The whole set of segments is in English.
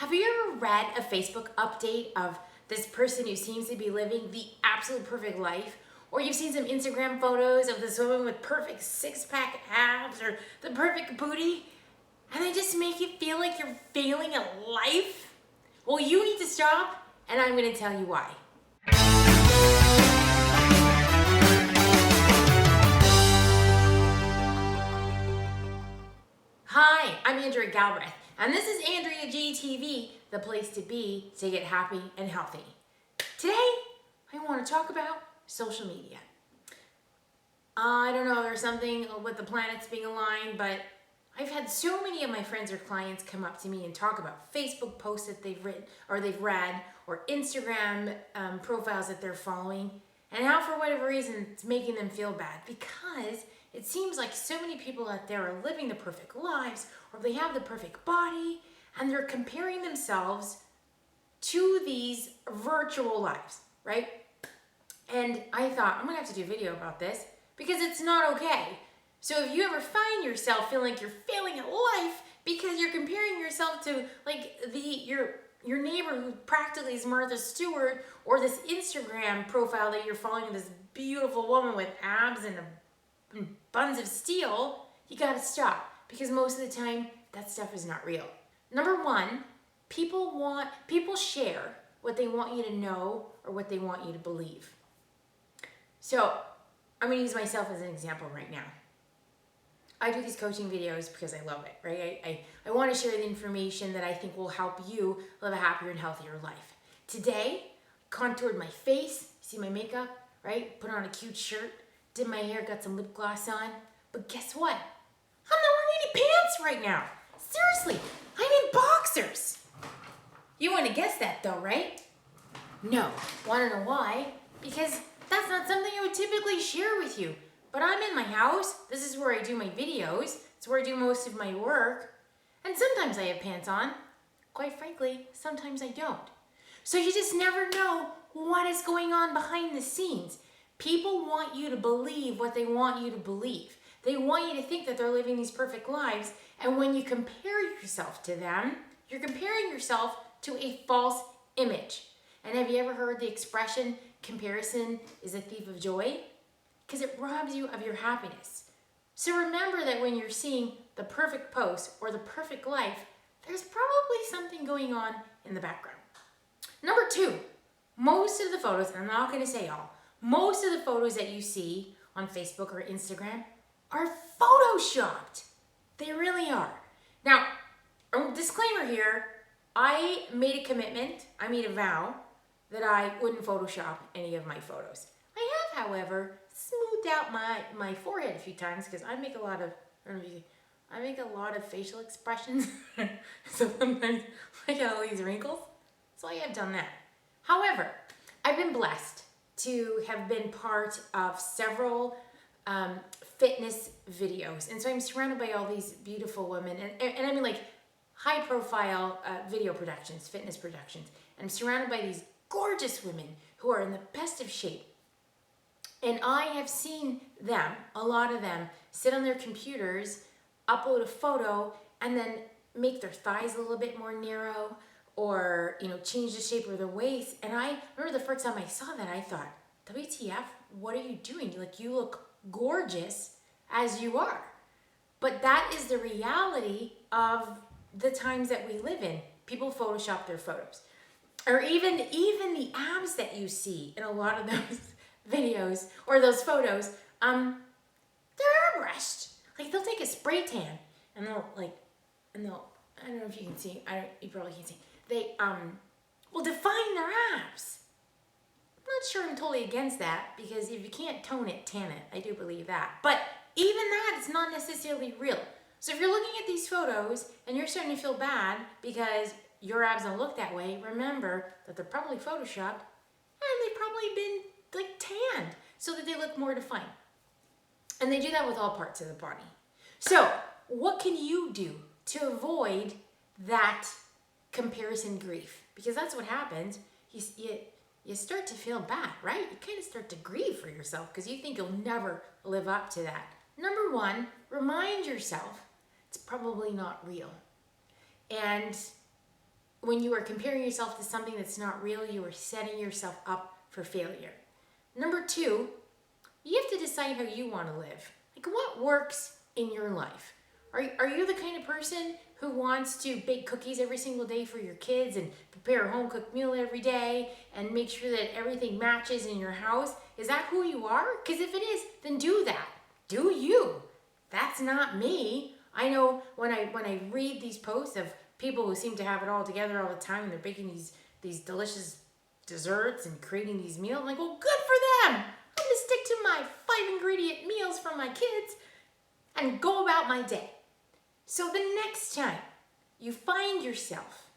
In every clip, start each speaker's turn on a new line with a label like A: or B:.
A: Have you ever read a Facebook update of this person who seems to be living the absolute perfect life? Or you've seen some Instagram photos of this woman with perfect six-pack abs or the perfect booty, and they just make you feel like you're failing at life? Well, you need to stop, and I'm going to tell you why. Hi, I'm Andrea Galbraith, and this is Andrea GTV, the place to be to get happy and healthy. Today, I want to talk about social media. I don't know, there's something with the planets being aligned, but I've had so many of my friends or clients come up to me and talk about Facebook posts that they've written or they've read, or Instagram profiles that they're following, and how for whatever reason it's making them feel bad, because it seems like so many people out there are living the perfect lives, or they have the perfect body, and they're comparing themselves to these virtual lives, right? And I thought, I'm gonna have to do a video about this because it's not okay. So if you ever find yourself feeling like you're failing at life because you're comparing yourself to like your neighbor who practically is Martha Stewart, or this Instagram profile that you're following, this beautiful woman with abs and buns of steel, you gotta stop, because most of the time that stuff is not real. Number one, people share what they want you to know or what they want you to believe. So I'm gonna use myself as an example right now. I do these coaching videos because I love it, right? I want to share the information that I think will help you live a happier and healthier life. Today, contoured my face, see my makeup, right? Put on a cute shirt, did my hair, got some lip gloss on. But guess what? I'm not wearing any pants right now. Seriously, I'm in boxers. You want to guess that though, right? No. Want to know why? Because that's not something I would typically share with you. But I'm in my house. This is where I do my videos. It's where I do most of my work. And sometimes I have pants on. Quite frankly, sometimes I don't. So you just never know what is going on behind the scenes. People want you to believe what they want you to believe. They want you to think that they're living these perfect lives. And when you compare yourself to them, you're comparing yourself to a false image. And have you ever heard the expression, comparison is a thief of joy? Because it robs you of your happiness. So remember that when you're seeing the perfect post or the perfect life, there's probably something going on in the background. Number two, most of the photos, and I'm not going to say all, most of the photos that you see on Facebook or Instagram are photoshopped. They really are. Now, a disclaimer here, I made a commitment, I made a vow that I wouldn't Photoshop any of my photos. I have, however, smoothed out my forehead a few times because I make a lot of facial expressions. So sometimes I get all these wrinkles. So I have done that. However, I've been blessed to have been part of several fitness videos. And so I'm surrounded by all these beautiful women, and I mean like high profile video productions, fitness productions. And I'm surrounded by these gorgeous women who are in the best of shape. And I have seen them, a lot of them, sit on their computers, upload a photo, and then make their thighs a little bit more narrow, or change the shape of their waist. And I remember the first time I saw that, I thought, WTF, what are you doing? You look gorgeous as you are. But that is the reality of the times that we live in. People Photoshop their photos. Or even the abs that you see in a lot of those videos or those photos, they're airbrushed. Like they'll take a spray tan and they'll I don't know if you can see, you probably can't see. They will define their abs. I'm not sure I'm totally against that, because if you can't tone it, tan it. I do believe that. But even that is not necessarily real. So if you're looking at these photos and you're starting to feel bad because your abs don't look that way, remember that they're probably photoshopped and they've probably been tanned so that they look more defined. And they do that with all parts of the body. So what can you do to avoid that comparison grief? Because that's what happens. You start to feel bad, right? You kind of start to grieve for yourself because you think you'll never live up to that. Number one, remind yourself it's probably not real. And when you are comparing yourself to something that's not real, you are setting yourself up for failure. Number 2, you have to decide how you want to live. Like, what works in your life? Are you the kind of person who wants to bake cookies every single day for your kids and prepare a home-cooked meal every day and make sure that everything matches in your house? Is that who you are? Because if it is, then do that. Do you. That's not me. I know when I read these posts of people who seem to have it all together all the time and they're baking these delicious desserts and creating these meals, I'm like, well, good for them. I'm going to stick to my 5-ingredient meals for my kids and go about my day. So the next time you find yourself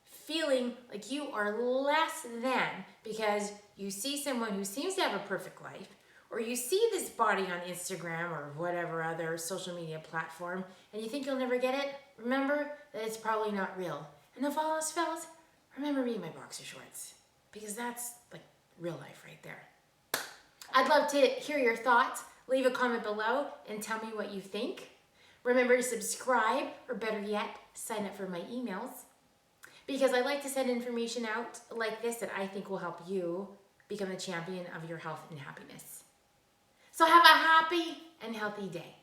A: feeling like you are less than because you see someone who seems to have a perfect life, or you see this body on Instagram or whatever other social media platform, and you think you'll never get it, remember that it's probably not real. And if all else fails, remember me in my boxer shorts, because that's like real life right there. I'd love to hear your thoughts. Leave a comment below and tell me what you think. Remember to subscribe, or better yet, sign up for my emails, because I like to send information out like this that I think will help you become the champion of your health and happiness. So have a happy and healthy day.